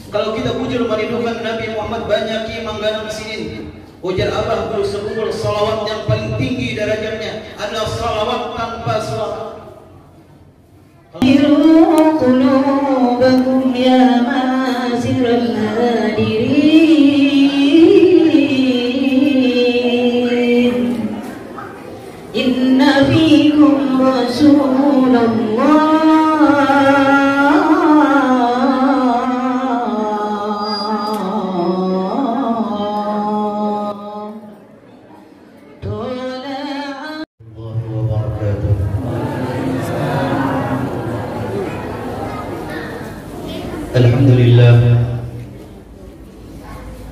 Kalau kita bujur merindukan Nabi Muhammad banyak ki mangganam sinin. Ujar Abah Guru Sebungul, salawat yang paling tinggi derajatnya adalah salawat tanpa suara. Qulubakum ya ma'asyiral hadirin, inna fikum Rasulullah.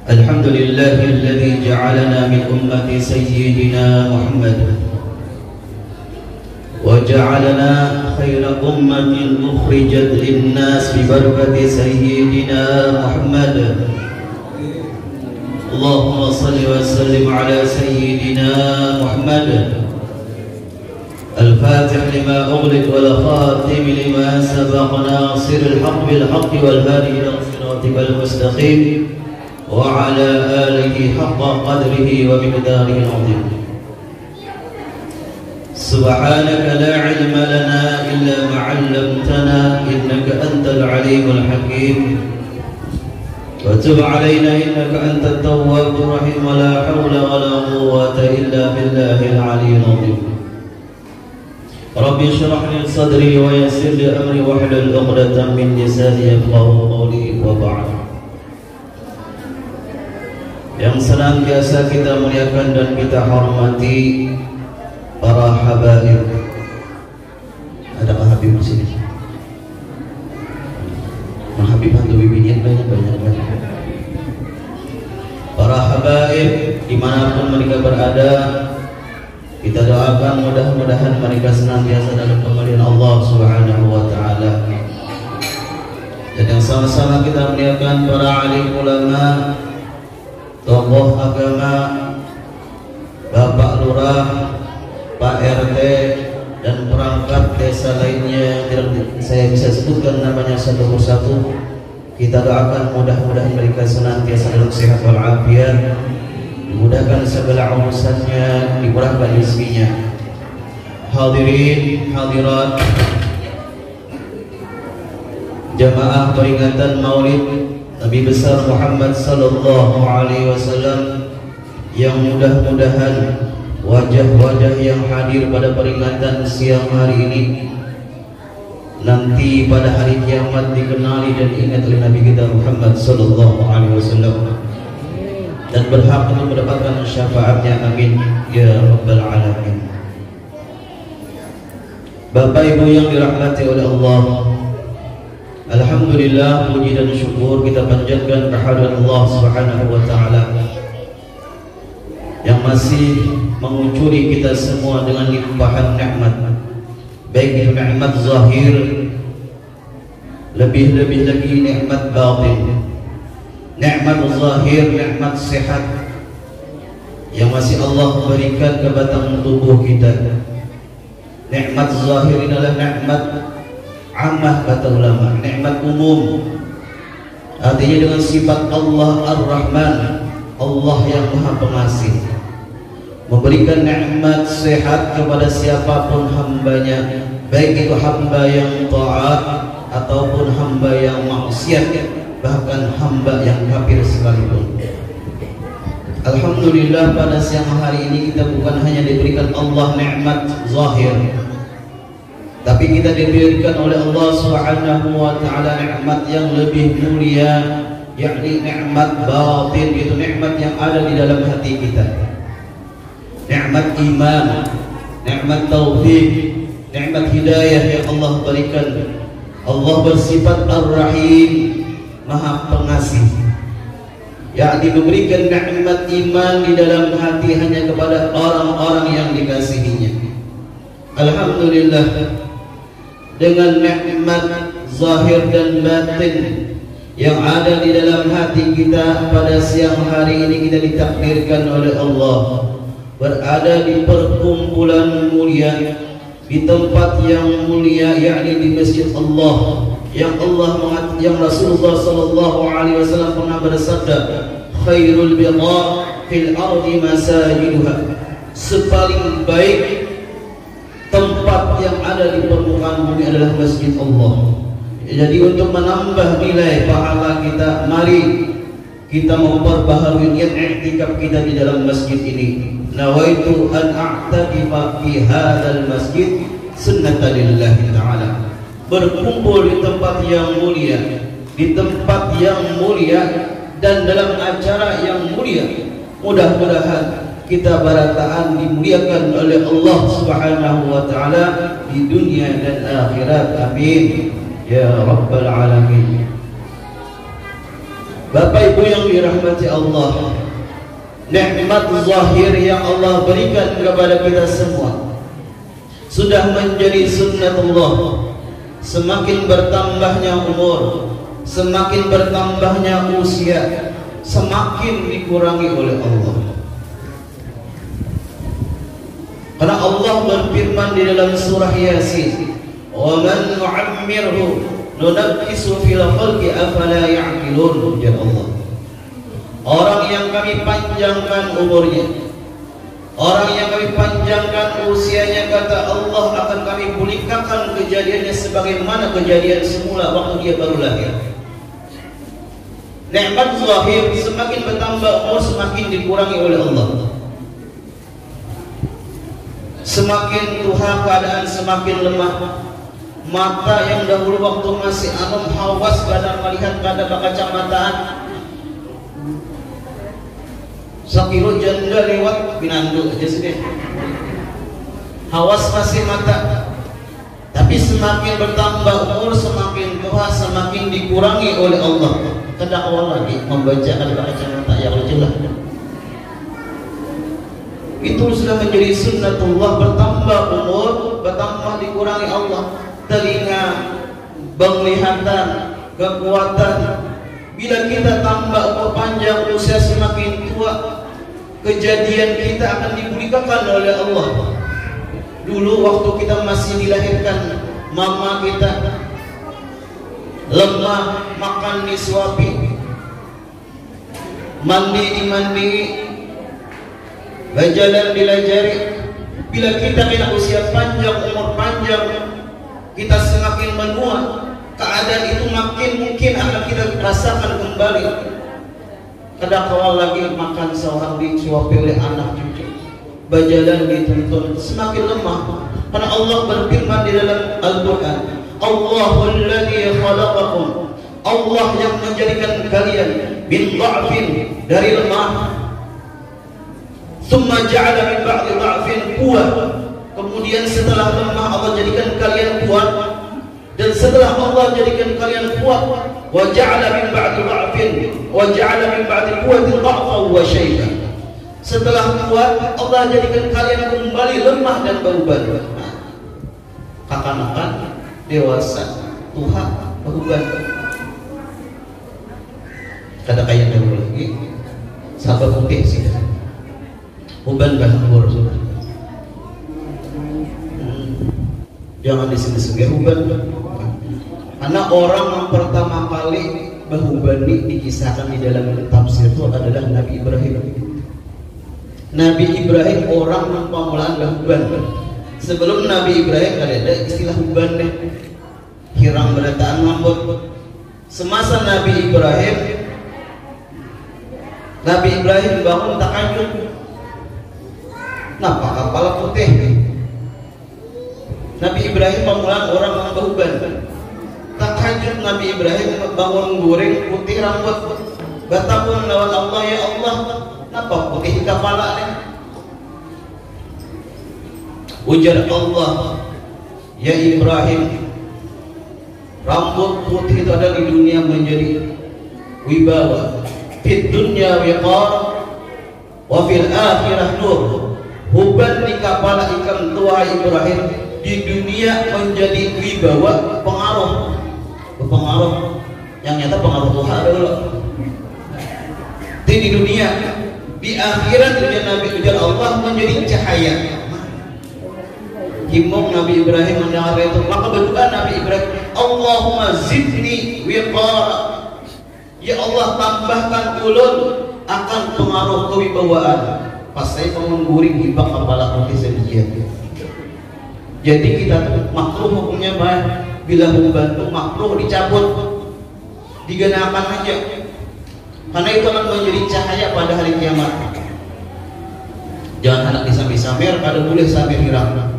الحمد لله الذي جعلنا من أمة سيدنا محمد وجعلنا خير أمة أخرجت للناس ببركة سيدنا محمد. اللهم صل وسلم على سيدنا محمد الفاتح لما أغلق والخاتم لما سبق ناصر الحق بالحق والهادي إلى صراطك المستقيم وعلى آله حق قدره ومقداره العظيم. سبحانك لا علم لنا إلا ما علمتنا إنك أنت العليم الحكيم وتب علينا إنك أنت التواب الرحيم ولا حول ولا قوة إلا بالله العلي العظيم. رب اشرح لي صدري ويسر لي أمري واحلل عقدة من لساني يفقهوا قولي وبعد. Yang senantiasa kita muliakan dan kita hormati para habaib. Ada Pak Habib di sini. Pak Habib hantu bibirnya banyak. Para habaib dimanapun mereka berada, kita doakan mudah-mudahan mereka senantiasa dalam pemberian Allah Subhanahu wa taala. Dan yang sama-sama kita muliakan para alim ulama, tokoh agama, Bapak Lurah, Pak RT, dan perangkat desa lainnya yang tidak saya bisa sebutkan namanya satu persatu. Kita doakan mudah-mudahan mereka senantiasa dalam sehat walafiat, dimudahkan segala urusannya, dimurahkan rezekinya. Hadirin hadirat jamaah peringatan Maulid Nabi besar Muhammad sallallahu alaihi wasallam, yang mudah-mudahan wajah-wajah yang hadir pada peringatan siang hari ini nanti pada hari kiamat dikenali dan diingat oleh Nabi kita Muhammad sallallahu alaihi wasallam dan berhak untuk mendapatkan syafaatnya, amin ya rabbal alamin. Bapak Ibu yang dirahmati oleh Allah, alhamdulillah, puji dan syukur kita panjatkan kehadirat Allah Subhanahu wa taala yang masih mengucuri kita semua dengan limpahan nikmat, baik itu nikmat zahir, lebih-lebih lagi nikmat batin. Nikmat zahir, nikmat sehat yang masih Allah berikan ke batang tubuh kita. Nikmat zahir adalah nikmat ammah kata ulama, nikmat umum, artinya dengan sifat Allah Ar-Rahman, Allah yang Maha Pengasih, memberikan nikmat sehat kepada siapapun hambanya, baik itu hamba yang taat ataupun hamba yang maksiat, bahkan hamba yang kafir sekalipun. Alhamdulillah, pada siang hari ini kita bukan hanya diberikan Allah nikmat zahir, tapi kita diberikan oleh Allah Subhanahu wa taala nikmat yang lebih mulia, yakni nikmat batin, yaitu nikmat yang ada di dalam hati kita. Nikmat iman, nikmat taufik, nikmat hidayah yang Allah berikan. Allah bersifat Ar-Rahim, Maha Pengasih, yakni memberikan nikmat iman di dalam hati hanya kepada orang-orang yang dikasihinya. Alhamdulillah, dengan nikmat zahir dan batin yang ada di dalam hati kita pada siang hari ini, kita ditakdirkan oleh Allah berada di perkumpulan mulia, di tempat yang mulia, yakni di Masjid Allah, yang Rasulullah sallallahu alaihi wasallam pernah bersabda, khairul biqa fil ardi masajiduha, sepaling baik tempat yang ada di permukaan bumi adalah masjid Allah. Jadi untuk menambah nilai pahala kita, mari kita memperbaharui niat i'tikaf kita di dalam masjid ini. Nawaitu an a'takifa fi hadzal masjid sunnatan lillahi ta'ala. Berkumpul di tempat yang mulia, di tempat yang mulia dan dalam acara yang mulia. Mudah-mudahan kita barataan dimuliakan oleh Allah Subhanahu wa taala di dunia dan akhirat. Amin ya rabbal alamin. Bapak Ibu yang dirahmati Allah, nikmat zahir yang Allah berikan kepada kita semua sudah menjadi sunnatullah. Semakin bertambahnya umur, semakin bertambahnya usia, semakin dikurangi oleh Allah. Karena Allah berfirman di dalam surah Yasin, "Wa man nu'ammirhu nunaqqisu fil khalqi afala ya'qilun." Ya Allah, orang yang kami panjangkan umurnya, orang yang kami panjangkan usianya, kata Allah, akan kami pulihkan kejadiannya sebagaimana kejadian semula waktu dia baru lahir. Nikmat zahir semakin bertambah umur semakin dikurangi oleh Allah. Semakin tua keadaan semakin lemah. Mata yang dahulu waktu masih anom hawas badan melihat pada kacamataan, sakiro janda lewat binandu aja sih. Hawas masih mata, tapi semakin bertambah umur semakin tua semakin dikurangi oleh Allah. Kedak awal lagi membaca pada kacamata yang jelas. Itu sudah menjadi sunnatullah. Bertambah umur, bertambah dikurangi Allah. Telinga, penglihatan, kekuatan. Bila kita tambah umur panjang, usia semakin tua, kejadian kita akan dipulihkan oleh Allah. Dulu waktu kita masih dilahirkan, mama kita lemah, makan disuapi, mandi dimandi, berjalan dilajari. Bila kita kena usia panjang, umur panjang, kita semakin menua, keadaan itu makin mungkin akan kita rasakan kembali. Kadang kala lagi makan seorang disuapi oleh anak cucu, berjalan dituntun, semakin lemah. Karena Allah berfirman di dalam Al-Quran, Allahul ladzi khalaqakum, Allah yang menjadikan kalian min dha'fin, dari lemah, Summa ja'ala min ba'di dha'fin quwwah, kemudian setelah lemah Allah jadikan kalian kuat, dan setelah Allah jadikan kalian kuat, wa ja'ala min ba'di dha'fin wa ja'ala min ba'di quwwatin dha'fan wa syai'an, setelah kuat Allah jadikan kalian kembali lemah dan beruban. Kekanakan, dewasa, tua, beruban. Kada kayak dahulu lagi, sahabat putih sih. Uban bahur, jangan disebut-sebut uban. Karena orang yang pertama kali beruban dikisahkan di dalam tafsir itu adalah Nabi Ibrahim. Nabi Ibrahim orang yang pamulaan beruban. Sebelum Nabi Ibrahim ada istilah uban deh, hirang berataan lambut. Semasa Nabi Ibrahim bangun tahajud. Napa kepala putih? Nabi Ibrahim pamulaan orang yang beruban. Tahajud Nabi Ibrahim bangun goreng putih rambut. Batapun lawan Allah, ya Allah, napa putih kepala nih? Ujar Allah, ya Ibrahim, rambut putih itu ada di dunia menjadi wibawa, fid dunya wiqar wa fil akhirah nur. Uban di kepala ikan tua Ibrahim di dunia menjadi wibawa, pengaruh yang nyata pengaruh Tuhan dulu. Di dunia, di akhirat dunia Nabi ujar Allah menjadi cahaya, Imam Nabi Ibrahim mendengar itu, maka berdoa Nabi Ibrahim, Allahumma zidni wiqara. Ya Allah, tambahkan ulun akan pengaruh kewibawaan. Pas saya menguring di bak kepala putih sedikit. Jadi kita makruh hukumnya bila membantu makruh dicabut, digenakan aja. Karena itu akan menjadi cahaya pada hari kiamat. Jangan hendak disamir-samir, kalau boleh samir hirang.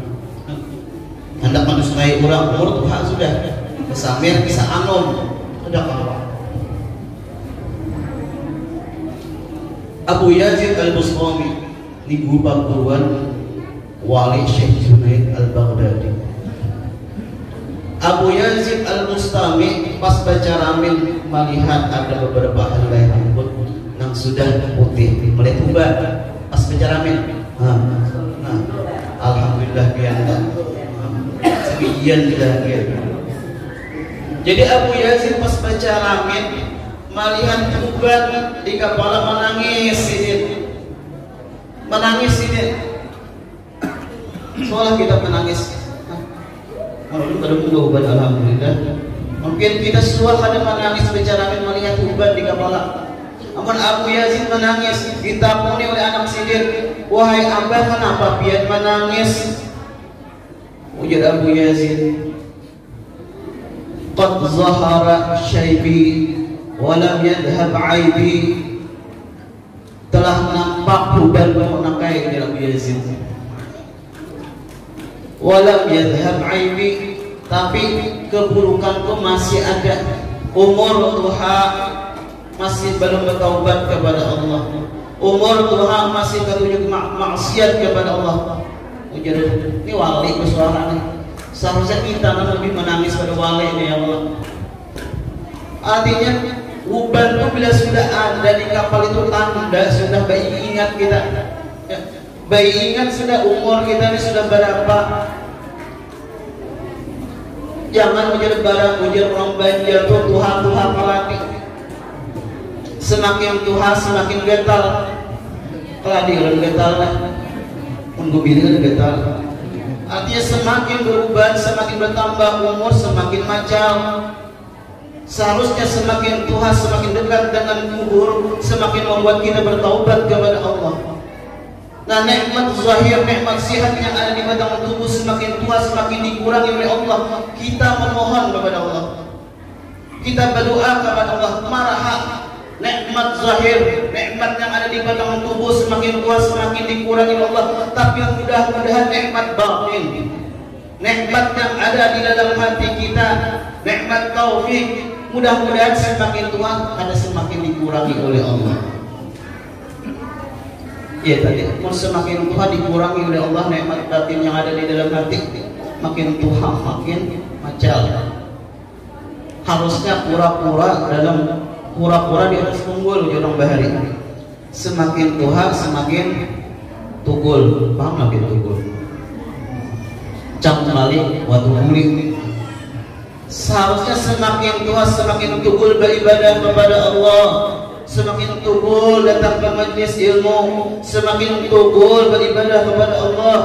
Hendak manusiai orang umur Tuhan sudah samir bisa anom sudah kawan. Abu Yazid Al-Bustami ini guru perguruan Wali Syekh Junaid Al-Baghdadi. Abu Yazid Al-Bustami pas baca ramin melihat ada beberapa helai rambut yang sudah putih melihat ubah pas baca ramin. Nah, alhamdulillah biasa. Sekian dah. Jadi Abu Yazid pas baca ramin melihat ubat di kepala menangis ini. Seolah kita menangis. Kalau kita ubat alhamdulillah. Mungkin kita semua pada menangis bicara melihat ubat di kepala. Amun Abu Yazid menangis ditapuni oleh anak sidin. Wahai abah, kenapa biar menangis? Ujar Abu Yazid, qad zahara syaibi walam yadhhab aibi. Telah nampak ubanku nakai ya Abu Yazid. Walam yadhhab aibi, tapi keburukanku masih ada. Umur tuha masih belum bertaubat kepada Allah. Umur tuha masih ketujuh maksiat kepada Allah. Ujar ini wali bersuara nih. Seharusnya kita lebih menangis pada wali ini ya Allah. Artinya uban itu bila sudah ada di kapal itu tanda sudah baik ingat kita. Baik ingat sudah umur kita ini sudah berapa. Jangan ujar barang ujar orang banjar tuh Tuhan pelatih. Semakin Tuhan semakin getal. Keladi orang getal lah. Untuk bilang getal. Artinya semakin beruban, semakin bertambah umur, semakin macam. Seharusnya semakin Tuhan semakin dekat dengan kubur, semakin membuat kita bertaubat kepada Allah. Nah, nikmat zahir, nikmat sehat yang ada di batang tubuh semakin tua semakin dikurangi oleh Allah. Kita memohon kepada Allah. Kita berdoa kepada Allah. Maraha nikmat zahir, nikmat yang ada di batang tubuh semakin tua semakin dikurangi oleh Allah. Tapi mudah-mudahan nikmat batin, nikmat yang ada di dalam hati kita, nikmat taufik, mudah-mudahan semakin tua ada semakin dikurangi oleh Allah. Ya tadi, semakin tua dikurangi oleh Allah nikmat batin yang ada di dalam hati, makin tua makin macal. Harusnya pura-pura di atas tunggul jorong bahari. Semakin tua semakin tugul, paham makin tugul. Cang malik waktu mulik. Seharusnya semakin tua semakin tugul beribadah kepada Allah. Semakin tugul datang ke majlis ilmu, semakin tugul beribadah kepada Allah.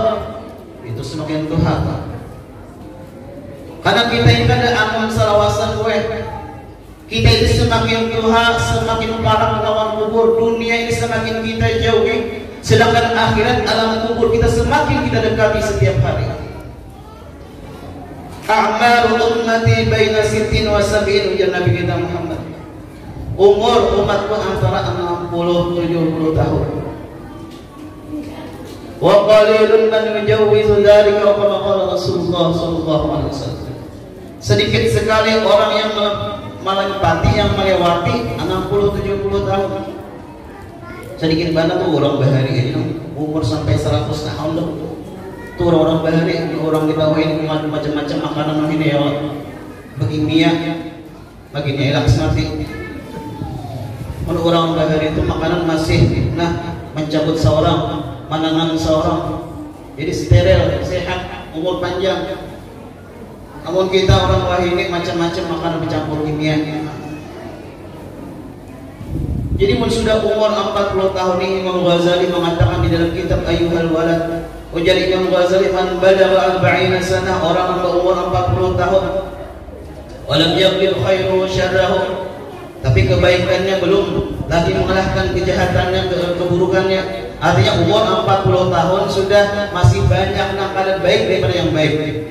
Itu semakin Tuhan. Karena kita ini ada amal salawasan gue. Kita ini semakin Tuhan, semakin parah melawan kubur. Dunia ini semakin kita jauhi, sedangkan akhirat alam kubur kita semakin kita dekati setiap hari. A'maru ummati baina 60 wa 70 ujar Nabi kita Muhammad. Umur umatku antara 60-70 tahun. Wa qalilun man yujawwizu dzalika kama qala Rasulullah sallallahu alaihi wasallam. Sedikit sekali orang yang melewati 60-70 tahun. Sedikit banget tuh orang bahari ini umur sampai 100 tahun loh. Tuh orang bahari, orang kita ini macam-macam makanan ini ya. Begini elak mati. Kalau orang bahari itu makanan masih mencabut seorang, manangan seorang, jadi steril, sehat, umur panjang. Namun kita orang wahini macam-macam makanan bercampur kimia. Jadi sudah umur 40 tahun ini Imam Ghazali mengatakan di dalam kitab Ayyuhal Walad, Ujar Imam Ghazali, man balagha 40 sanah, orang berumur 40 tahun, walam yaqil khairu syarrahu, tapi kebaikannya belum lagi mengalahkan kejahatannya, keburukannya. Artinya umur 40 tahun sudah masih banyak nakalan baik daripada yang baik.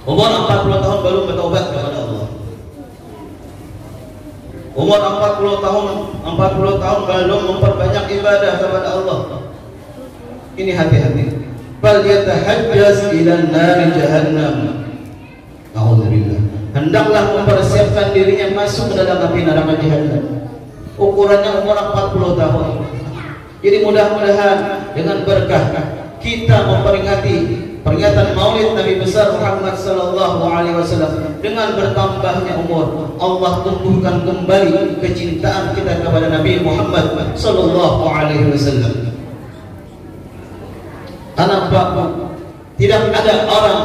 Umur 40 tahun belum bertaubat kepada Allah. Umur 40 tahun belum memperbanyak ibadah kepada Allah. Ini hati-hati. Fal yatahajjaz ila nari jahannam. Alhamdulillah. Hendaklah mempersiapkan dirinya masuk ke dalam api neraka jahannam. Ukurannya umur 40 tahun. Jadi mudah-mudahan dengan berkah kita memperingati peringatan Maulid Nabi besar Muhammad sallallahu alaihi wasallam, dengan bertambahnya umur, Allah tumbuhkan kembali kecintaan kita kepada Nabi Muhammad sallallahu alaihi wasallam. Anak bapak, tidak ada orang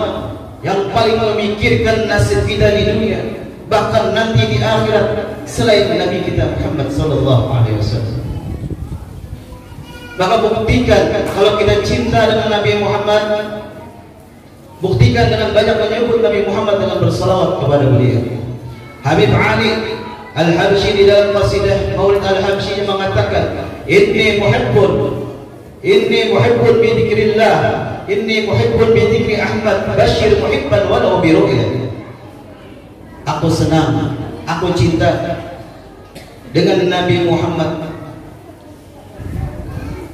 yang paling memikirkan nasib kita di dunia, bahkan nanti di akhirat, selain Nabi kita Muhammad sallallahu alaihi wasallam. Maka buktikan kalau kita cinta dengan Nabi Muhammad, buktikan dengan banyak menyebut Nabi Muhammad dengan bersalawat kepada beliau. Habib Ali Al-Habsyi di dalam qasidah Maulid Al-Habsyi mengatakan, inni muhibbun bi dzikrillah, inni muhibbun bi dzikri Ahmad, basyir muhibban walau bi ru'yah. Aku senang, aku cinta dengan Nabi Muhammad.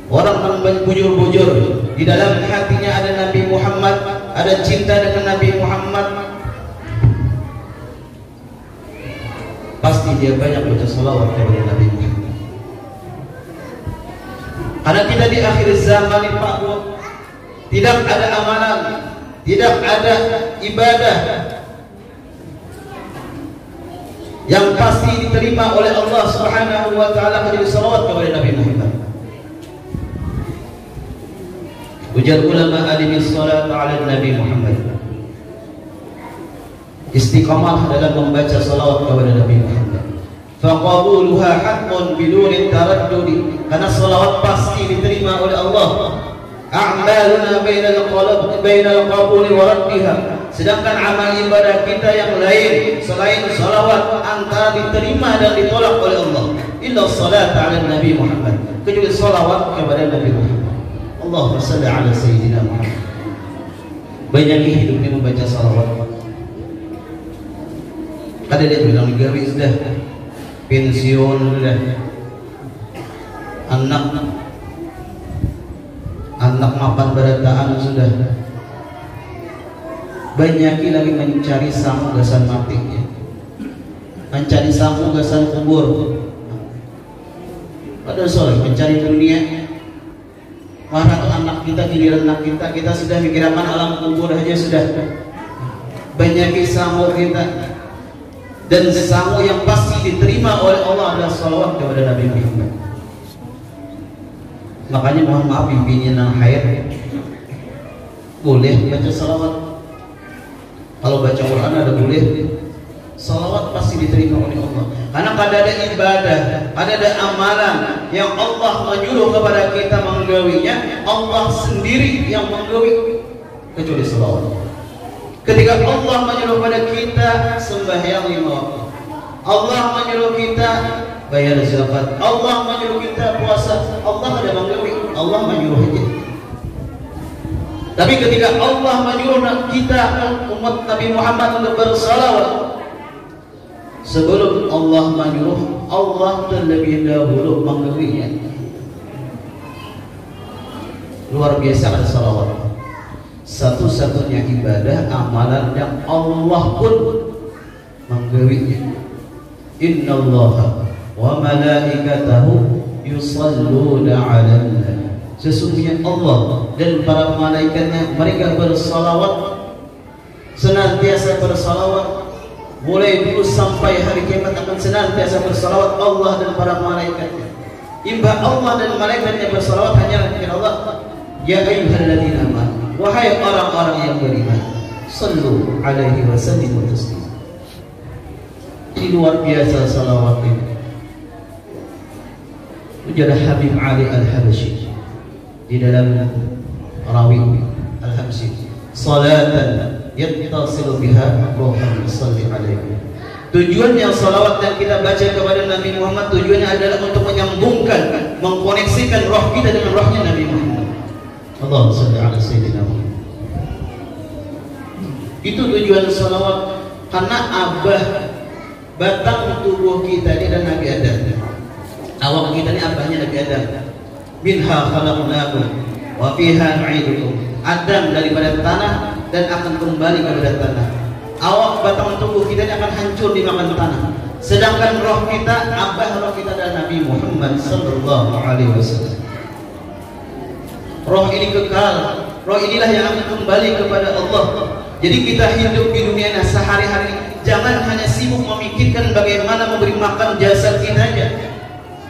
Orang yang bujur-bujur di dalam hatinya ada Nabi Muhammad, ada cinta dengan Nabi Muhammad, pasti dia banyak baca salawat kepada Nabi Muhammad. Karena kita di akhir zaman ini Pak Bu, tidak ada amalan, tidak ada ibadah yang pasti diterima oleh Allah Subhanahu wa taala kecuali salawat kepada Nabi Muhammad. Ujar ulama alimi salat ala Nabi Muhammad, istiqamah dalam membaca salawat kepada Nabi Muhammad. Faqabuluha haqqun biduni taraddudi, karena salawat pasti diterima oleh Allah. A'maluna bainal qabuli wa raddiha, sedangkan amal ibadah kita yang lain selain salawat antara diterima dan ditolak oleh Allah. Illa salat ala Nabi Muhammad, kecuali salawat kepada Nabi Muhammad. Allahumma salli ala Sayyidina Muhammad. Banyak hidupnya membaca salawat. Ada dia bilang gawe sudah, pensiun sudah, anak mapan berataan sudah. Banyak lagi mencari samu gasan mati ya. Mencari samu gasan kubur. Padahal soal mencari dunia. Marah anak kita, giliran anak kita sudah mikirkan alam kubur aja sudah. Banyak samu kita, dan samu yang pasti diterima oleh Allah adalah salawat kepada Nabi Muhammad. Makanya mohon maaf pimpinnya nang haid boleh baca salawat. Kalau baca Quran ada boleh. Salawat pasti diterima oleh Allah. Karena ada ibadah, ada amalan yang Allah menyuruh kepada kita menggawinya, Allah sendiri yang menggawi, kecuali salawat. Ketika Allah menyuruh kepada kita sembahyang 5 waktu, Allah menyuruh kita bayar zakat, Allah menyuruh kita puasa, Allah ada menggawi, Allah menyuruh aja. Tapi ketika Allah menyuruh kita umat Nabi Muhammad untuk bersalawat, sebelum Allah menyuruh, Allah terlebih dahulu menggawinya. Luar biasa ada salawat. Satu-satunya ibadah amalan yang Allah pun menggawinya. Innallaha wa malaikatahu yusalluna 'alan nabi. Sesungguhnya Allah dan para malaikatnya mereka bersalawat, senantiasa bersalawat. Mulai dulu sampai hari kiamat akan senantiasa bersalawat Allah dan para malaikatnya. Imba Allah dan malaikatnya bersalawat hanya kepada Allah. Ya ayyuhalladzina amanu, wahai orang-orang yang beriman, sallu alaihi wa sallimu taslima. Ini luar biasa salawat ini. Ujar Habib Ali Al-Habsyi di dalam rawi Al-Habsyi, salatan yattasilu biha ruhul musalli alaihi. Tujuannya salawat yang kita baca kepada Nabi Muhammad, tujuannya adalah untuk menyambungkan, mengkoneksikan roh kita dengan rohnya Nabi Muhammad. Allahumma shalli ala sayyidina Muhammad. Itu tujuan salawat, karena abah batang tubuh kita ini adalah Nabi Adam. Awak kita ini abahnya Nabi Adam. Minha khalaqnakum wa fiha nu'idukum. Adam daripada tanah dan akan kembali kepada tanah. Awak batang tubuh kita ini akan hancur dimakan tanah. Sedangkan roh kita, abah roh kita adalah Nabi Muhammad sallallahu alaihi wasallam. Roh ini kekal. Roh inilah yang akan kembali kepada Allah. Jadi kita hidup di dunia ini sehari-hari, jangan hanya sibuk memikirkan bagaimana memberi makan jasad kita aja.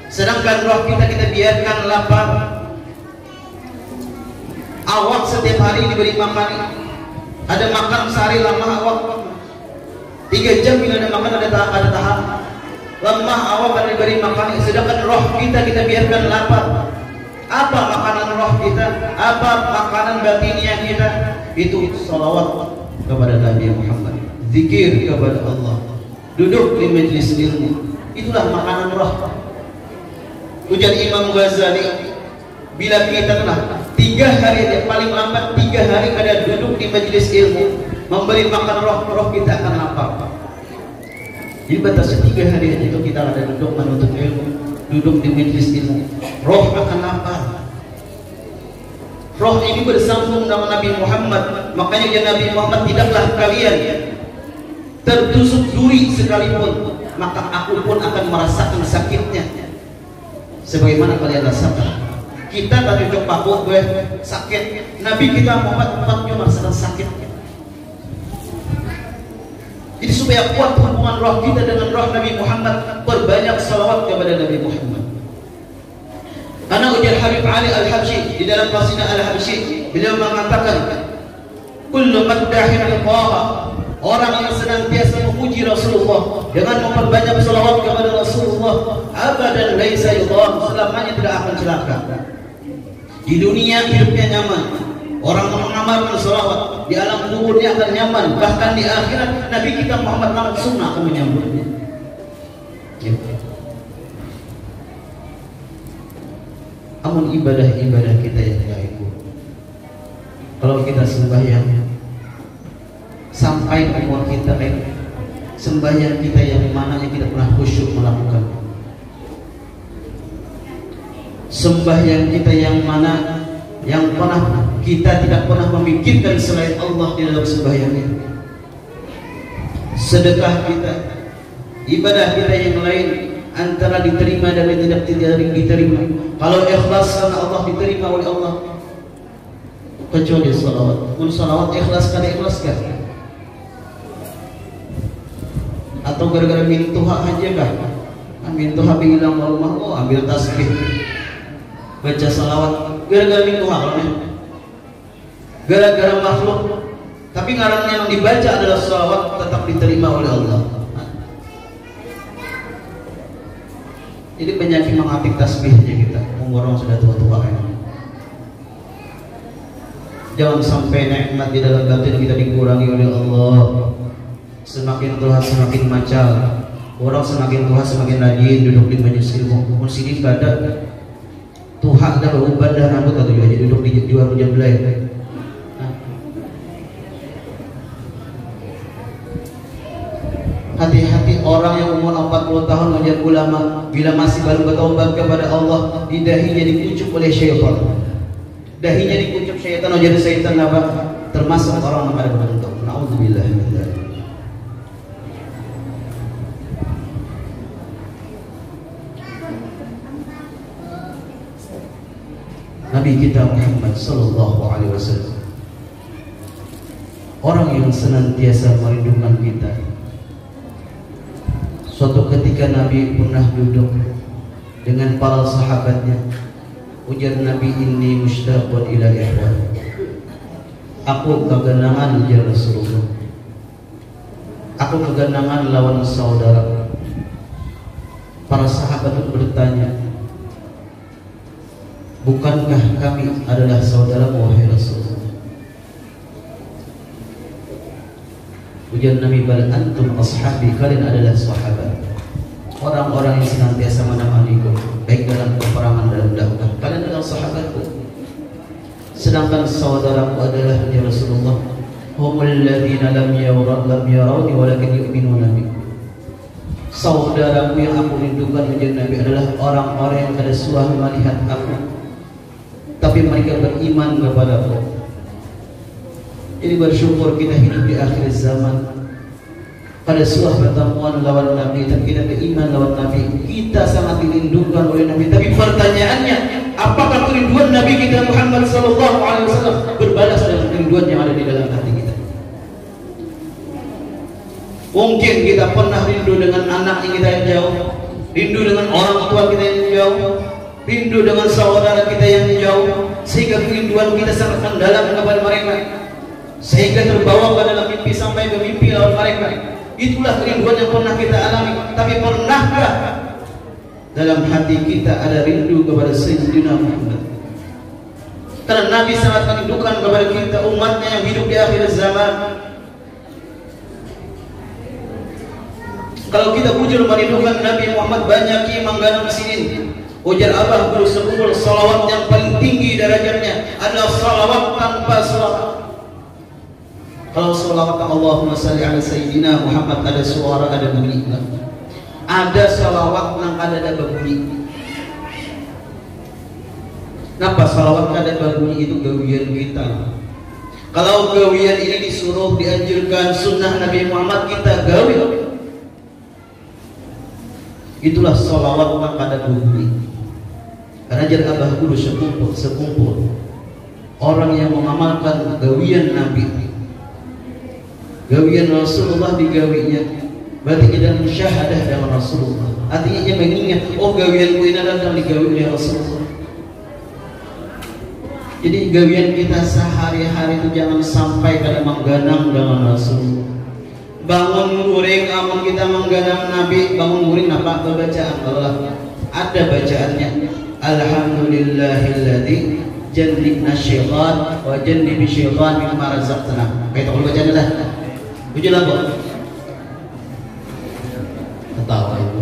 Sedangkan roh kita biarkan lapar. Awak setiap hari diberi makan. Ada makan sehari lama awak 3 jam bila ada makan ada tahap. Lemah awak akan diberi makan. Sedangkan roh kita biarkan lapar. Apa makanan roh kita? Apa makanan batiniah kita? Itu salawat kepada Nabi Muhammad, zikir kepada Allah, duduk di majlis ilmu. Itulah makanan roh. Ujar Imam Ghazali, bila kita telah 3 hari, paling lambat 3 hari ada duduk di majlis ilmu, memberi makan roh kita akan lapar. Jadi batasnya 3 hari aja itu kita ada duduk menuntut ilmu, duduk di majlis ilmu, roh akan lapar. Roh ini bersambung dengan Nabi Muhammad. Makanya ya Nabi Muhammad, tidaklah kalian tertusuk duri sekalipun, maka aku pun akan merasakan sakitnya sebagaimana kalian rasakan. Kita tadi coba gue sakit, Nabi kita Muhammad merasakan sakitnya. Jadi supaya kuat hubungan roh kita dengan roh Nabi Muhammad, perbanyak salawat kepada Nabi Muhammad. Karena ujar Habib Ali Al-Habsyi di dalam qasidah Al-Habsyi, beliau mengatakan, kullu maddahin liqaha, orang yang senantiasa memuji Rasulullah dengan memperbanyak salawat kepada Rasulullah, abadan laisa yudham, selamanya tidak akan celaka. Di dunia hidupnya nyaman, orang mengamalkan salawat, di alam kuburnya akan nyaman, bahkan di akhirat Nabi kita Muhammad langsung akan menyambutnya. Namun ibadah-ibadah kita yang gaib, kalau kita sembahyang sampai umur kita sembahyang kita yang mana yang kita pernah khusyuk melakukan, sembahyang kita yang mana yang pernah kita tidak pernah memikirkan selain Allah di dalam sembahyangnya, sedekah kita, ibadah kita yang lain antara diterima dan tidak diterima. Kalau ikhlas karena Allah diterima oleh Allah, kecuali salawat. Pun salawat ikhlas karena ikhlaskan, atau gara-gara mintuha aja kah? Mintuha bilang Allah, oh ambil tasbih, baca salawat, gara-gara mintuha kalau gara-gara makhluk. Tapi ngarannya yang dibaca adalah salawat, tetap diterima oleh Allah. Jadi penyakit mengapik tasbihnya kita, orang sudah tua-tua kan. Jangan sampai nikmat di dalam batin kita dikurangi oleh Allah. Semakin tua semakin macal, orang semakin tua semakin rajin duduk di majelis ilmu. Muslim pada Tuhan dah beruban dah rambut atau juga duduk di warung jam belai. Hati-hati orang yang umur 40 tahun menjadi ulama, bila masih baru bertaubat kepada Allah, di dahinya dikucuk oleh syaitan. Dahinya dikucuk syaitan, jadi syaitan apa? Termasuk orang yang ada bentuk. Nauzubillah min dzalik. Nabi kita Muhammad sallallahu alaihi wasallam, orang yang senantiasa merindukan kita. Suatu ketika Nabi pernah duduk dengan para sahabatnya. Ujar Nabi, inni mushtaqun ila ikhwan. Aku kegenangan ya Rasulullah. Aku kegenangan lawan saudara. Para sahabat itu bertanya, bukankah kami adalah saudaramu wahai Rasulullah? Ujian Nabi, bal antum ashabi, kalian adalah sahabat, orang-orang yang senantiasa menemaniku baik dalam peperangan dalam dakwah. Kalian adalah sahabatku. Sedangkan saudaraku adalah ya Rasulullah, humul ladzina lam yarawni walakin yu'minuna bi. Saudaraku yang aku rindukan ujian Nabi adalah orang-orang yang kada suah melihat aku, tapi mereka beriman kepadaku. Jadi bersyukur kita hidup di akhir zaman, pada suah pertemuan lawan Nabi, tapi kita beriman lawan Nabi. Kita sangat dirindukan oleh Nabi. Tapi pertanyaannya, apakah kerinduan Nabi kita Muhammad sallallahu alaihi wasallam berbalas dengan kerinduan yang ada di dalam hati kita? Mungkin kita pernah rindu dengan anak kita yang jauh, rindu dengan orang tua kita yang jauh, rindu dengan saudara kita yang jauh, sehingga kerinduan kita sangat mendalam kepada mereka, sehingga terbawa ke dalam mimpi sampai ke mimpi lawan mereka. Itulah kerinduan yang pernah kita alami. Tapi pernahkah dalam hati kita ada rindu kepada Sayyidina Muhammad? Karena Nabi sangat merindukan kepada kita, umatnya yang hidup di akhir zaman. Kalau kita bujur merindukan Nabi Muhammad, banyak yang mengganang sini. Ujar Abah Guru Sekumpul, salawat yang paling tinggi derajatnya adalah salawat tanpa salawat. Kalau salawat Allahumma salli ala Sayyidina Muhammad ada suara, ada bunyi. Ada salawat yang ada bunyi. Kenapa salawat ada bunyi? Itu gawian kita. Kalau gawian ini disuruh, dianjurkan sunnah Nabi Muhammad, kita gawi. Itulah salawat yang ada bunyi. Karena jar Abah Guru sekumpul orang yang mengamalkan gawian Nabi, gawian Rasulullah digawinya, berarti kita musyahadah dengan Rasulullah. Artinya dia mengingat, oh gawianku ini adalah digawi oleh Rasulullah. Jadi gawian kita sehari-hari itu jangan sampai kada mengganang dengan Rasulullah. Bangun guring, amun kita mengganang Nabi, bangun guring apa bacaan? Allah ada bacaannya. Alhamdulillahilladzi jannibna syaitan wa jannibi syaitan mimma razaqtana. Kita kalau bacaan dah. Puji lah kok. Ketawa itu.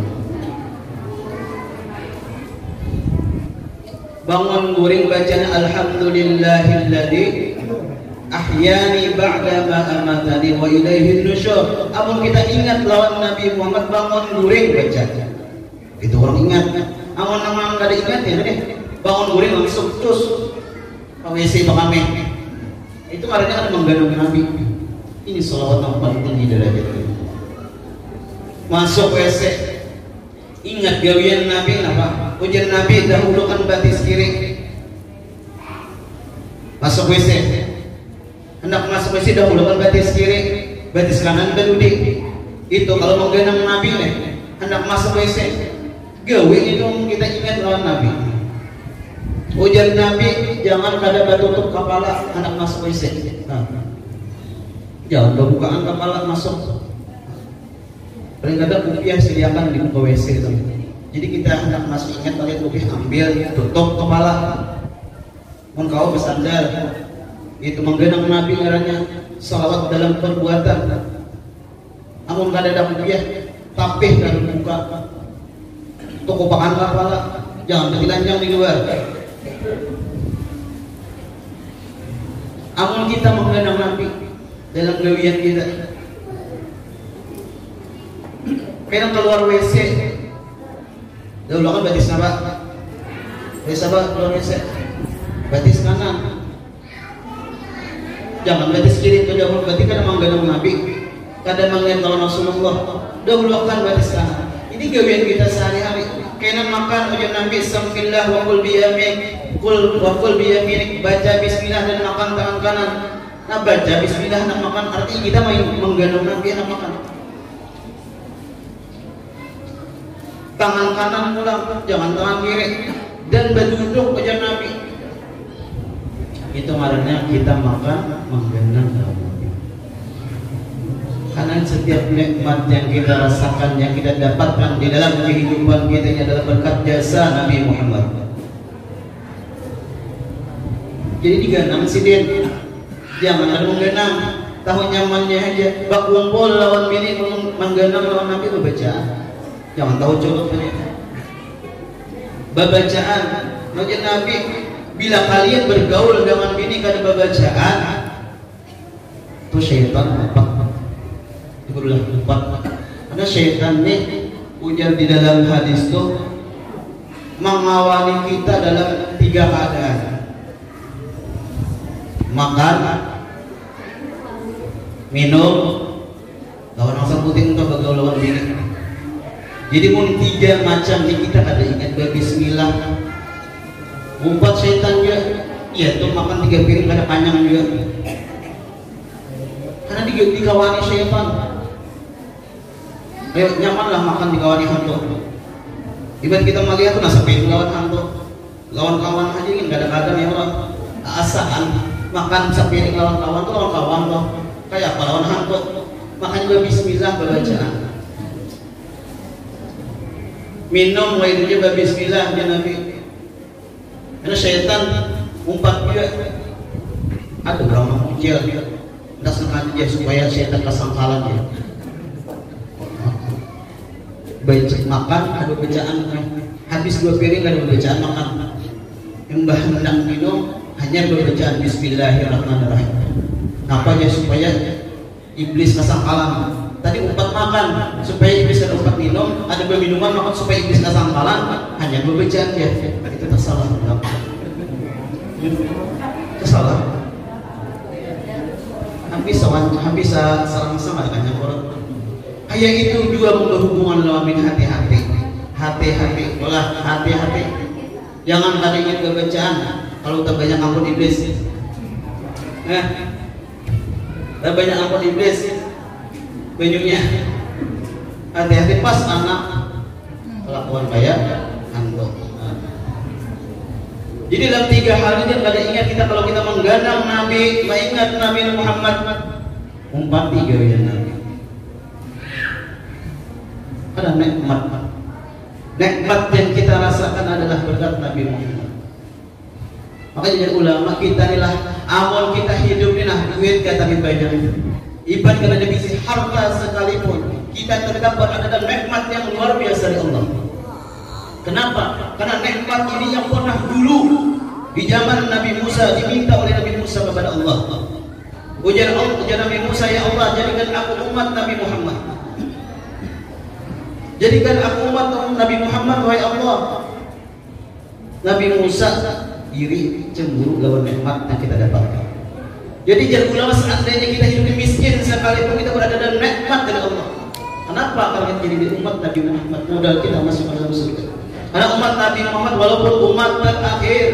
Bangun guring bacaan alhamdulillahilladzi ahyani ba'da ma amatani wa ilaihin nusyur. Amun kita ingat lawan Nabi Muhammad, bangun guring baca. Itu orang ingat. Amun nama kada ingat ya deh. Bangun guring langsung terus WC bakame. Itu karena kan mengganung Nabi. Ini salawat yang paling tinggi derajatnya. Masuk WC, ingat gawian Nabi apa? Ujian Nabi dahulukan batis kiri. Masuk WC, hendak masuk WC dahulukan batis kiri, batis kanan berudi. Itu kalau mengganang Nabi nih, hendak masuk WC, gawi itu kita ingat lawan Nabi. Ujar Nabi, jangan kada batutup kepala hendak masuk WC. Jangan bukaan kepala masuk. Paling kadang rupiah sediakan di muka WC itu. Jadi kita hendak masuk, ingat pakai rupiah, ambil, tutup kepala. Mun kau bersandar, itu menggenang Nabi ngarannya salawat dalam perbuatan. Amun kada ada rupiah, tapih dan buka. Toko pakan kepala, jangan tertelanjang di luar. Amun kita menggenang Nabi dalam gawian kita, kena keluar WC, dahulu kan batis napa? WC apa keluar WC? Batis kanan, jangan batis kiri. Itu dahulu berarti kada menggenang Nabi, kada mengingat lawan Rasulullah. Dahulu kan batis kanan. Ini gawian kita sehari-hari. Kena makan ujian Nabi, Bismillah wa qul biyaminik, qul biyaminik, baca Bismillah dan makan tangan kanan. Nah baca Bismillah nak makan, artinya kita menggenang Nabi nak makan. Tangan kanan pulang, jangan tangan kiri, dan berduduk ujian Nabi. Itu maknanya kita makan menggenang Nabi. Karena setiap nikmat yang kita rasakan, yang kita dapatkan di dalam kehidupan kita ini adalah berkat jasa Nabi Muhammad. Jadi diganang si Den. Jangan ada mengganang, tahu nyamannya aja. Bak kumpul lawan bini mengganang lawan Nabi itu bacaan. Jangan tahu contohnya. Babacaan, maksud Nabi, bila kalian bergaul dengan bini kada babacaan, itu syaitan empat. Itulah empat. Karena syaitan nih ujar di dalam hadis tuh mengawali kita dalam 3 keadaan: makan, minum, lawan orang putih untuk bergaul lawan bini. Jadi pun 3 macam yang kita ada ingat bismillah. Umpat syaitan juga, iya tuh makan 3 piring kada panjang juga. Karena dikawani syaitan. Ayo nyamanlah makan dikawani hantu. Ibarat kita melihat tuh nasabin lawan hantu, lawan kawan aja kan kadang-kadang ya orang asaan makan sepiring lawan kawan tuh lawan kawan tuh kayak apa lawan hantu. Makanya juga bismillah bacaan. Minum waidunya bismillah ya Nabi. Karena syaitan umpat dia ada berapa kecil dia tidak sengaja supaya syaitan kesangkalan dia. Baca makan ada bacaan, habis 2 piring ada bacaan makan. Yang hendak minum hanya bacaan bismillahirrahmanirrahim. Kenapa ya? Supaya iblis kesangkalan. Tadi umpat makan supaya iblis ada umpat minum, ada minuman makan supaya iblis kesangkalan, hanya bacaan dia. Itu tersalah. Tersalah. Habis sarang sama dengan yang orang. Kayak itu juga berhubungan lawan min hati-hati. Hati-hati, olah hati-hati. Jangan kada ingat kebacaan. Kalau tak banyak ampun iblis. Tak banyak ampun iblis. Bajunya. Hati-hati pas anak kelakuan kayak hantu. Jadi dalam 3 hal ini kada ingat kita kalau kita mengganang Nabi, mengingat Nabi Muhammad. Umpat 3 ya Nabi. Ada nikmat yang kita rasakan adalah berkat Nabi Muhammad. Makanya jadi ulama kita inilah amal kita hidup ini nah duit kata banyak. Ibarat karena divisi harta sekalipun kita terdapat ada nikmat yang luar biasa dari Allah. Kenapa? Karena nikmat ini yang pernah dulu di zaman Nabi Musa diminta oleh Nabi Musa kepada Allah. Ujar Nabi Musa, ya Allah jadikan aku umat Nabi Muhammad. Jadikan aku umat Nabi Muhammad, wahai Allah. Nabi Musa iri, cemburu lawan nikmat yang kita dapatkan. Jadi jangan ulama seandainya kita hidup miskin sekalipun kita berada dalam nikmat dari Allah. Kenapa? Karena kita jadi umat Nabi Muhammad, modal kita masuk ke dalam surga. Karena umat Nabi Muhammad walaupun umat terakhir,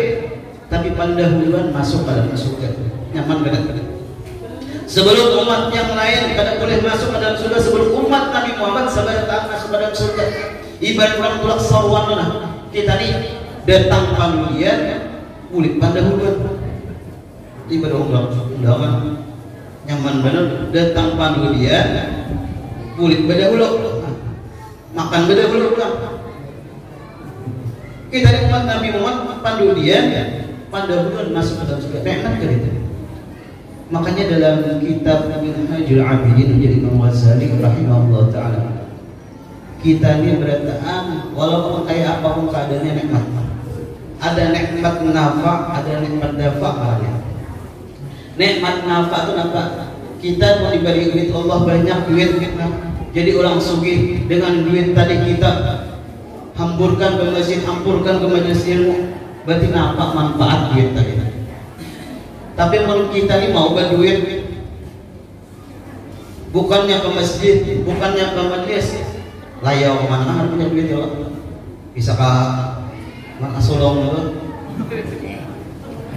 tapi pendahuluan masuk ke dalam surga. Nyaman benar-benar. Sebelum umat yang lain kada boleh masuk ke dalam surga, sebelum umat Nabi Muhammad sabar masuk ke dalam surga. Ibarat orang tulak sarwan lah. Kita ni datang panggilan kulit pendahuluan. Ibarat orang undangan nyaman benar datang panggilan kulit pendahulu. Makan pendahulu pulang. Kita ni umat Nabi Muhammad pendahuluan masuk ke dalam surga. Nikmat kan itu. Makanya dalam kitab Minhajul Abidin menjadi Imam Ghazali rahimahullah ta'ala, kita ini berataan walaupun kayak apapun keadaannya nikmat. Ada nikmat nafa, ada nikmat dafa. Nikmat nafa itu apa? Kita mau diberi duit Allah banyak duit kita. Jadi orang sugih dengan duit tadi kita hampurkan ke masjid, hampurkan ke majelis ilmu. Berarti nafa manfaat duit tadi. Tapi menurut kita ini mau berduit, bukannya ke masjid, bukannya ke majelis, layau kemana harus punya duit ya Allah. Bisa ke mana solong dulu,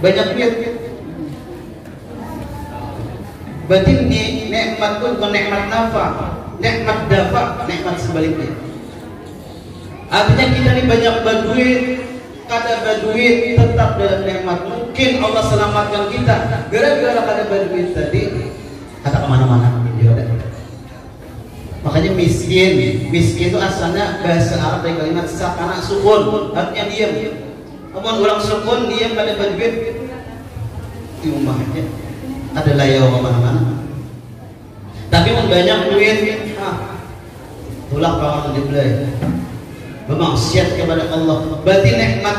banyak duit. Berarti ini nikmat pun bukan nikmat nafa, nikmat dafa, nikmat sebaliknya. Artinya kita ini banyak berduit, kada berduit tetap dalam nikmat. Mungkin Allah selamatkan kita gara-gara kada berduit tadi kada kemana-mana. Makanya miskin itu asalnya bahasa Arab dari kalimat sakana sukun, artinya diam. Namun orang sukun diam kada berduit di rumah aja ada layar mana-mana. Tapi mun banyak duit, tulak kawan dibeli, bermaksiat kepada Allah. Berarti nikmat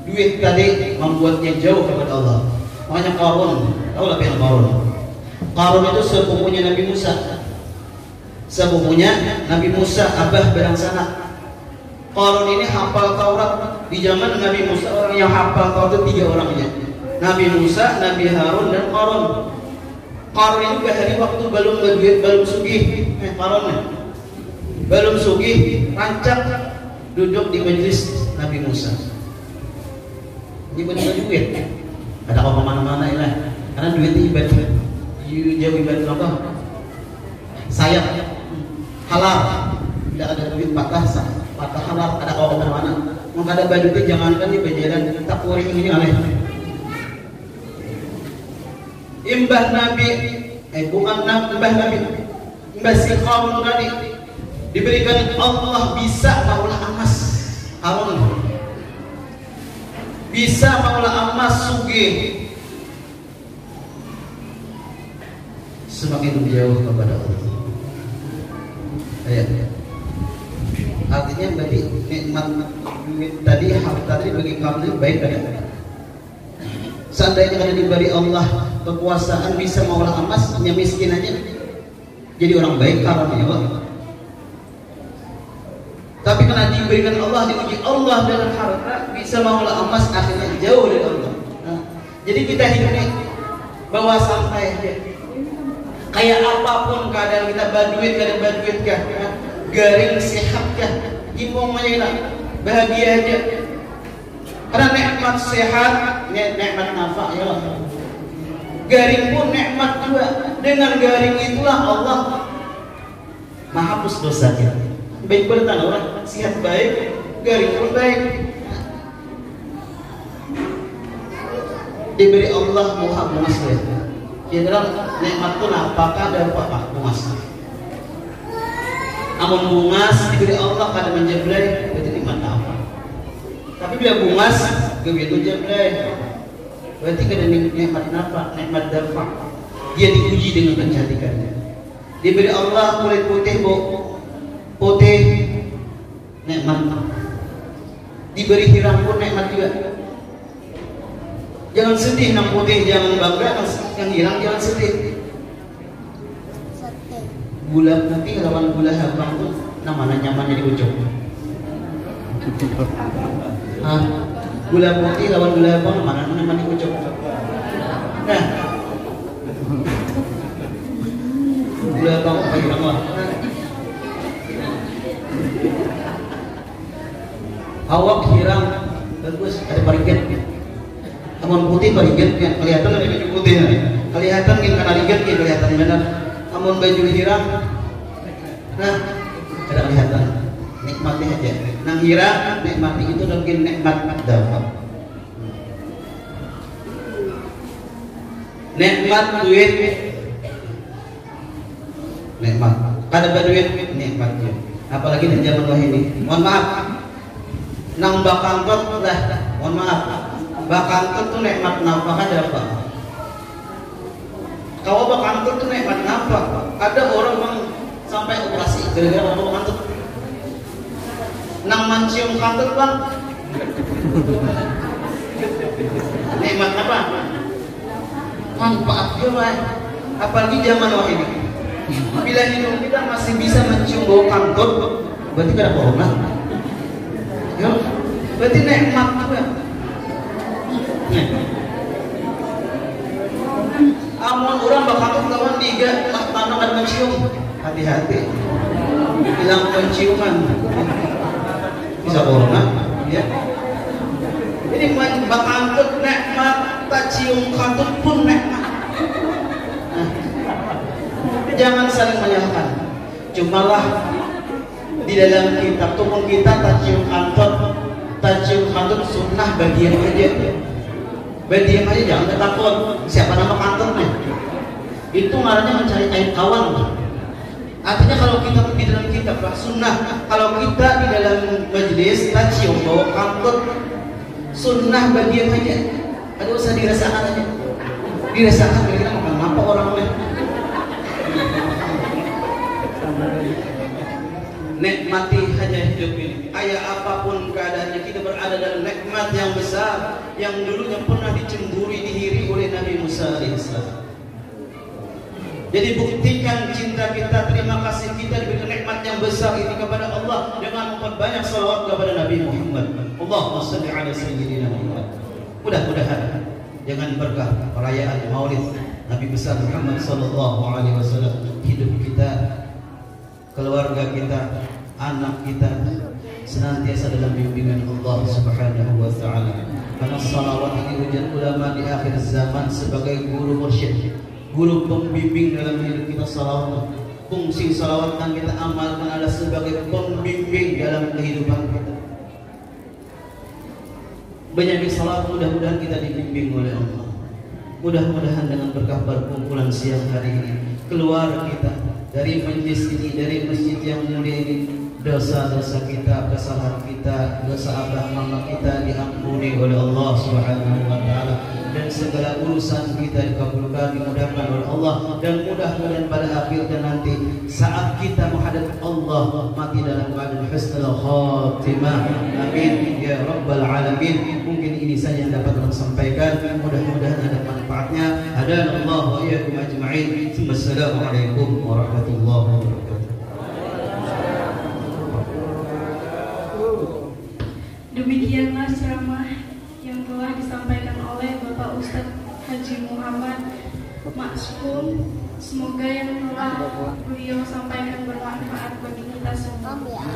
duit tadi membuatnya jauh kepada Allah. Makanya Qarun, tahu lah yang Qarun. Qarun itu sepupunya Nabi Musa. Sepupunya Nabi Musa, abah berangsana. Qarun ini hafal Taurat. Di zaman Nabi Musa orang yang hafal Taurat itu 3 orangnya. Nabi Musa, Nabi Harun, dan Qarun. Qarun itu hari waktu belum berduit, belum sugih. Qarun belum sugih, rancak duduk di majelis Nabi Musa. Ini benar duit. Ada apa mana-mana lah. Karena duitnya ibadah. Jauh ibadah apa? Sayap halal. Tidak ada duit patah halal. Ada apa mana-mana. Maka ada badutnya jangankan di penjalan tak kuring ini aneh. Imbah Nabi, bukan Mbah Nabi, Mbah si Qarun tadi diberikan Allah bisa maulah emas. Qarun bisa maulah emas sugih, semakin jauh kepada Allah. Artinya berarti nikmat duit tadi, hak tadi bagi kamu baik ada. Seandainya ada diberi Allah kekuasaan bisa maulah emas, hanya miskin aja jadi orang baik karena ya. Tapi karena diberikan Allah, diuji Allah dengan harta, bisa maulah emas, akhirnya jauh dari Allah. Jadi kita hidup ini bawa santai aja. Kayak apapun keadaan kita, baduit kada baduit kah, garing sehat kah, imong aja bahagia aja. Karena nikmat sehat, nikmat nafak ya. Garing pun nikmat juga. Dengan garing itulah Allah menghapus dosa kita. Baik bertanda orang sehat baik, garing pun baik. Diberi Allah muhab muas ya. Kira nikmat itu apakah dan apa muas. Amun bungas diberi Allah kada menjeblay, berarti nikmat apa? Tapi bila bungas begitu jeblay, berarti kada nikmat apa? Nikmat dafa. Dia diuji dengan kecantikannya. Diberi Allah kulit putih putih, nikmat. Diberi hirang pun nikmat juga. Jangan sedih nang putih, jangan bangga yang hilang, jangan sedih. Gula putih lawan gula habang tuh namanya nyamannya di ujung. Gula putih lawan gula habang mana nyaman di ujung. Nah, gula habang apa yang nama? Awak hirang bagus, ada pariget. Amun putih pariget kan kelihatan ada baju putih. Kelihatan kan karena riget kelihatan benar. Amun baju hirang, nah ada kelihatan. Nikmati aja. Nang hirang nikmati itu lagi nikmat dapat. Nikmat duit, nikmat. Kada berduit nikmat ya. Apalagi di zaman wah ini. Mohon maaf. Nang bakangkot lah. Mohon maaf. Bakangkot tuh nikmat nafkah ada apa? Kalau bakangkot tuh nikmat nafkah. Ada orang yang sampai operasi gara-gara bakangkot. Nang mencium kantut bang. Nikmat apa? Manfaat juga. Apalagi zaman wah ini. Bila hidup kita masih bisa mencium bau kantut, berarti kada bohong lah. Ya, berarti nikmat juga. Amun orang bakal lawan tiga tanah dan mencium, hati-hati hilang penciuman bisa corona ya. Jadi bakal nikmat tak cium kantut pun nikmat. Jangan saling menyalahkan. Cumalah di dalam kitab tuh kita tak cium kantut sunnah bagian aja. Berdiam aja, jangan takut. Siapa nama kantornya? Itu ngarannya mencari kain kawan. Artinya kalau kita di dalam kitab sunnah, kalau kita di dalam majelis cium bawa kantor, sunnah berdiam aja. Ada usah dirasakan aja. Dirasakan kira-kira makan apa orang lain. Nikmati hanya hidup ini. Ayah apapun keadaannya, kita berada dalam nikmat yang besar yang dulunya pernah dicemburi, dihiri oleh Nabi Musa alaihissalam. Jadi buktikan cinta kita, terima kasih kita diberikan nikmat yang besar ini kepada Allah dengan memperbanyak salawat kepada Nabi Muhammad. Allahumma shalli ala sayyidina Muhammad. Mudah-mudahan dengan berkah perayaan Maulid Nabi besar Muhammad sallallahu alaihi wasallam, hidup kita, keluarga kita, anak kita senantiasa dalam bimbingan Allah Subhanahu wa taala. Karena salawat ini ujian ulama di akhir zaman sebagai guru mursyid, guru pembimbing dalam hidup kita. Salawat, fungsi salawat yang kita amalkan adalah sebagai pembimbing dalam kehidupan kita. Banyak salawat, mudah-mudahan kita dibimbing oleh Allah. Mudah-mudahan dengan berkah perkumpulan siang hari ini, keluar kita dari majlis ini, dari masjid yang mulia ini, dosa-dosa kita, kesalahan kita, dosa abah mama kita diampuni oleh Allah Subhanahu wa taala, dan segala urusan kita dikabulkan, dimudahkan oleh Allah, dan mudah-mudahan pada akhirnya nanti saat kita menghadap Allah mati dalam keadaan husnul khatimah. Amin ya rabbal alamin. Mungkin ini saja yang dapat saya sampaikan, mudah-mudahan ada manfaatnya. Hadanallahu wa iyyakum ajma'in. Wassalamualaikum warahmatullahi wabarakatuh. Demikianlah ceramah yang telah disampaikan oleh Bapak Ustadz Haji Muhammad Maksum. Semoga yang telah beliau sampaikan bermanfaat bagi kita semua.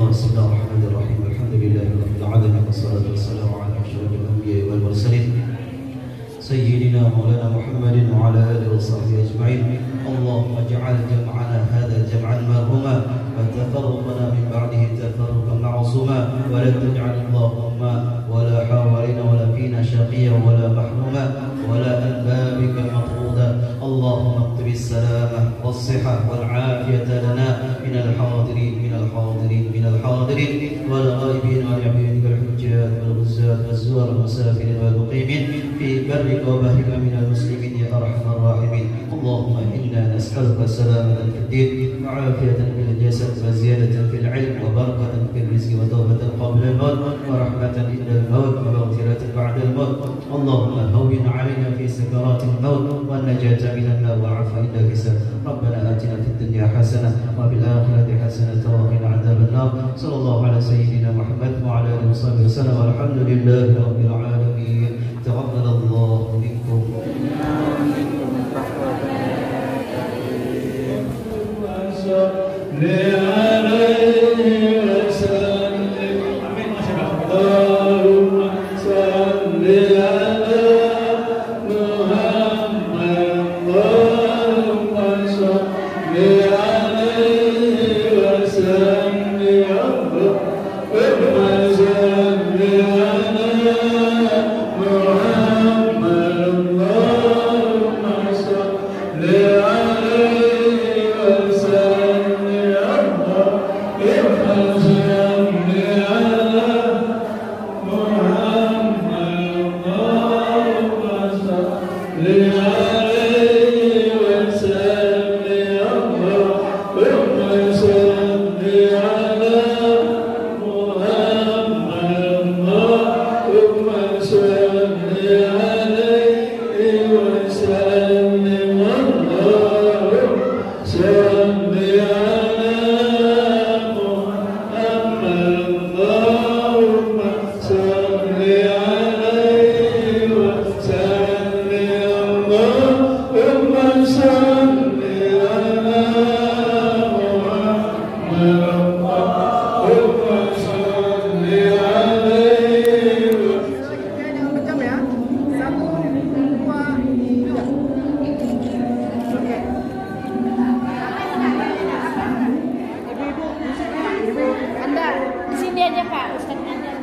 Bismillahirrahmanirrahim. Alhamdulillahirabbil alamin wassalatu wassalamu ala asyrofil anbiya'i wal mursalin sayyidina maulana Muhammadin wa ala alihi wa sahbihi ajma'in. Allahumma ij'al jam'ana hadha jam'an marhuma wa tafarruqana min ba'dihi tafarruqan ma'suma wa la taj'al Allahumma wa la hawalina wa la fina shaqiyyan wa la mahruma wa la albabika maqruda. Allahumma اكتب السلامة والصحة والعافية لنا من الحاضرين والغائبين والعبيدك الحجاج والغزاة والزوار والمسافرين والمقيمين في برك وبحرك من المسلمين يا أرحم الراحمين. اللهم إنا نسألك سلامة في الدين وعافية في الجسد وزيادة في العلم وبركة في الرزق وتوبة قبل الموت ورحمة عند الموت ومغفرة بعد الموت. اللهم هون علينا في سكرات الموت والنجاة من النار وعفو عند الحساب. ربنا آتنا في الدنيا حسنة وفي الآخرة حسنة وقنا عذاب النار. صلى الله على سيدنا محمد وعلى آله وصحبه وسلم والحمد لله رب العالمين. تقبل الله منكم. Anda di sini aja Pak, Ustadz Anda.